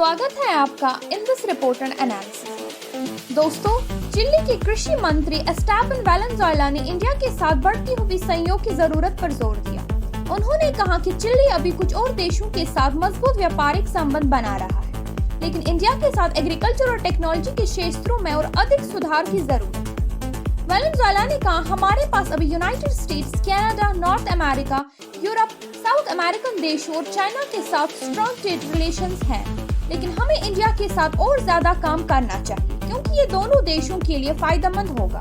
स्वागत है आपका in this report and analysis. दोस्तों, चिली के कृषि मंत्री एस्टेबन वेलेंजुएला ने इंडिया के साथ बढ़ती हुई सहयोग की जरूरत पर जोर दिया। उन्होंने कहा कि चिली अभी कुछ और देशों के साथ मजबूत व्यापारिक संबंध बना रहा है, लेकिन इंडिया के साथ एग्रीकल्चर और टेक्नोलॉजी के क्षेत्रों में और अधिक सुधार की जरूरत है। वेलेंजुएला ने कहा, हमारे पास अभी United states, Canada, north America, Europe, south American देशों और चाइना के साथ स्ट्रॉन्ग ट्रेड रिलेशंस हैं, लेकिन हमें इंडिया के साथ और ज्यादा काम करना चाहिए क्योंकि ये दोनों देशों के लिए फायदेमंद होगा।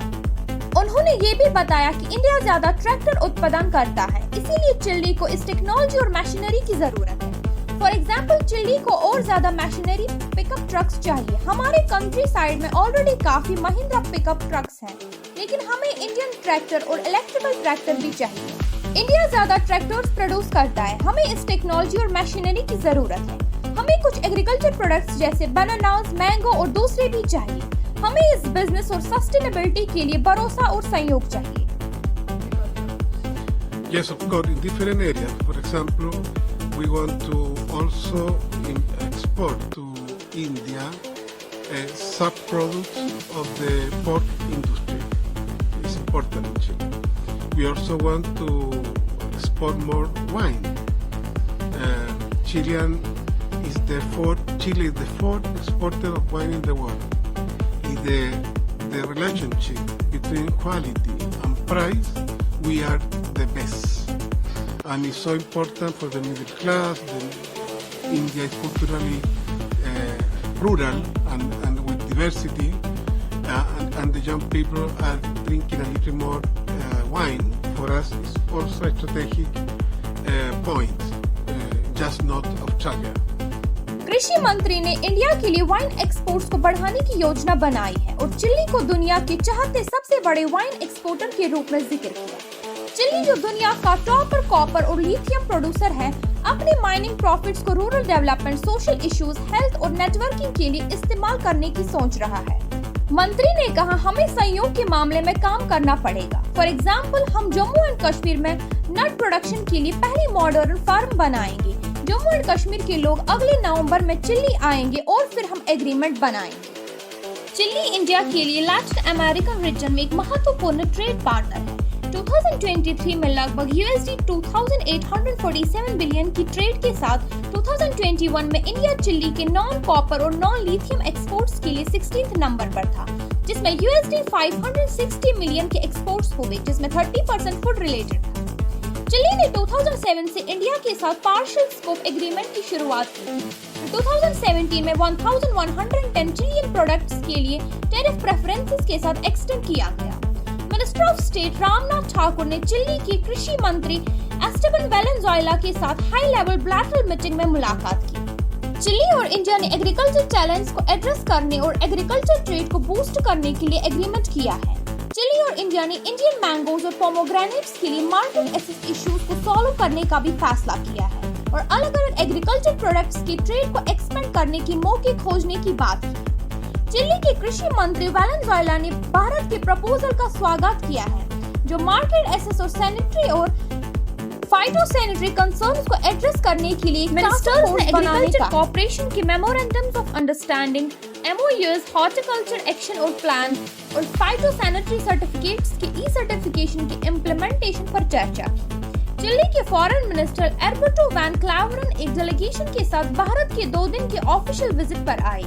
उन्होंने ये भी बताया कि इंडिया ज्यादा ट्रैक्टर उत्पादन करता है, इसीलिए चिली को इस टेक्नोलॉजी और मशीनरी की जरूरत है। फॉर एग्जाम्पल, चिली को और ज्यादा मशीनरी पिकअप ट्रक्स चाहिए। हमारे कंट्री साइड में ऑलरेडी काफी महिंद्रा पिकअप ट्रक्स हैं, लेकिन हमें इंडियन ट्रैक्टर और इलेक्ट्रिकल ट्रैक्टर भी चाहिए। इंडिया ज्यादा ट्रैक्टर्स प्रोड्यूस करता है, हमें इस टेक्नोलॉजी और मशीनरी की जरूरत है। हमें कुछ एग्रीकल्चर प्रोडक्ट्स जैसे बनानास, मैंगो और दूसरे भी चाहिए। हमें इस बिजनेस और सस्टेनेबिलिटी के लिए भरोसा और सहयोग चाहिए। Yes, of course, in different areas. For example, we want to also export to India sub-products of the pork industry. It's important in Chile. We also want to export more wine. Chile is the fourth exporter of wine in the world. The relationship between quality and price, we are the best. And it's so important for the middle class. India is culturally rural and with diversity, and the young people are drinking a little more wine. For us, it's also a strategic point, just not Australia. कृषि मंत्री ने India के लिए wine exports को बढ़ाने की योजना बनाई है और चिली को दुनिया के चौथे सबसे बड़े वाइन एक्सपोर्टर के रूप में जिक्र किया। चिली, जो दुनिया का टॉप पर कॉपर और लिथियम प्रोड्यूसर है, अपने माइनिंग प्रॉफिट्स को rural development, social issues, health और नेटवर्किंग के लिए इस्तेमाल करने की सोच रहा है। मंत्री ने कहा, हमें सहयोग के मामले में काम करना पड़ेगा। फॉर एग्जाम्पल, हम जम्मू एंड कश्मीर में नट प्रोडक्शन के लिए पहली मॉडर्न फार्म बनाएंगे। जम्मू एंड कश्मीर के लोग अगले नवंबर में चिली आएंगे और फिर हम एग्रीमेंट बनाएंगे। चिली इंडिया के लिए लैटिन अमेरिकन रीजन में एक महत्वपूर्ण ट्रेड पार्टनर है। 2023 में लगभग $2847 बिलियन की ट्रेड के साथ 2021 में इंडिया चिली के नॉन कॉपर और नॉन लिथियम एक्सपोर्ट्स के लिए 16th नंबर पर था, जिसमें $560 मिलियन के एक्सपोर्ट्स हुए, जिसमें 30% फूड रिलेटेड था। चिली ने 2007 से इंडिया के साथ पार्शियल स्कोप एग्रीमेंट की शुरुआत की। 2017 में 1110 चिलियन प्रोडक्ट्स के लिए टैरिफ प्रेफरेंसेस के साथ एक्सटेंड किया गया। Minister of state Ramnath Thakur ने चिली के कृषि मंत्री एस्टेबन वेलेंजुएला के साथ हाई लेवल बिलैटरल मीटिंग में मुलाकात की। चिली और इंडिया ने एग्रीकल्चर चैलेंज को एड्रेस करने और एग्रीकल्चर ट्रेड को बूस्ट करने के लिए एग्रीमेंट किया है। चिली और इंडिया ने इंडियन मैंगोज और पोमोग्रेनेट्स के लिए मार्केट एक्सेस इश्यूज को सॉल्व करने का भी फैसला किया है और अलग अलग एग्रीकल्चर प्रोडक्ट्स की ट्रेड को एक्सपेंड करने की मौके खोजने की बात की। चिली के कृषि मंत्री वेलेंजुएला ने भारत के प्रपोजल का स्वागत किया है, जो मार्केट एक्सेस और सैनिटरी और फाइटोसैनिटरी कंसर्न्स को एड्रेस करने के लिए मिनिस्टर्स ने एग्रीकल्चर कोऑपरेशन के memorandums of understanding, MOUs, horticulture action और प्लान और फाइटोसैनिटरी सर्टिफिकेट्स के ई-सर्टिफिकेशन की इम्प्लीमेंटेशन पर चर्चा की। चिली के फॉरेन मिनिस्टर एल्बर्टो वैन क्लावरन एक डेलीगेशन के साथ भारत के 2 दिन के ऑफिशियल विजिट पर आए।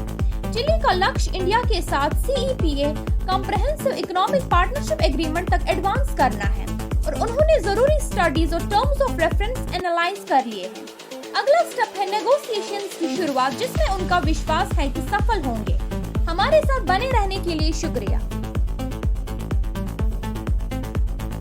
चिली का लक्ष्य इंडिया के साथ CEPA comprehensive economic partnership agreement तक एडवांस करना है और उन्होंने जरूरी स्टडीज और टर्म्स ऑफ रेफरेंस एनालाइज कर लिए हैं। अगला स्टेप है नेगोशिएशंस की शुरुआत, जिसमें उनका विश्वास है कि सफल होंगे। हमारे साथ बने रहने के लिए शुक्रिया।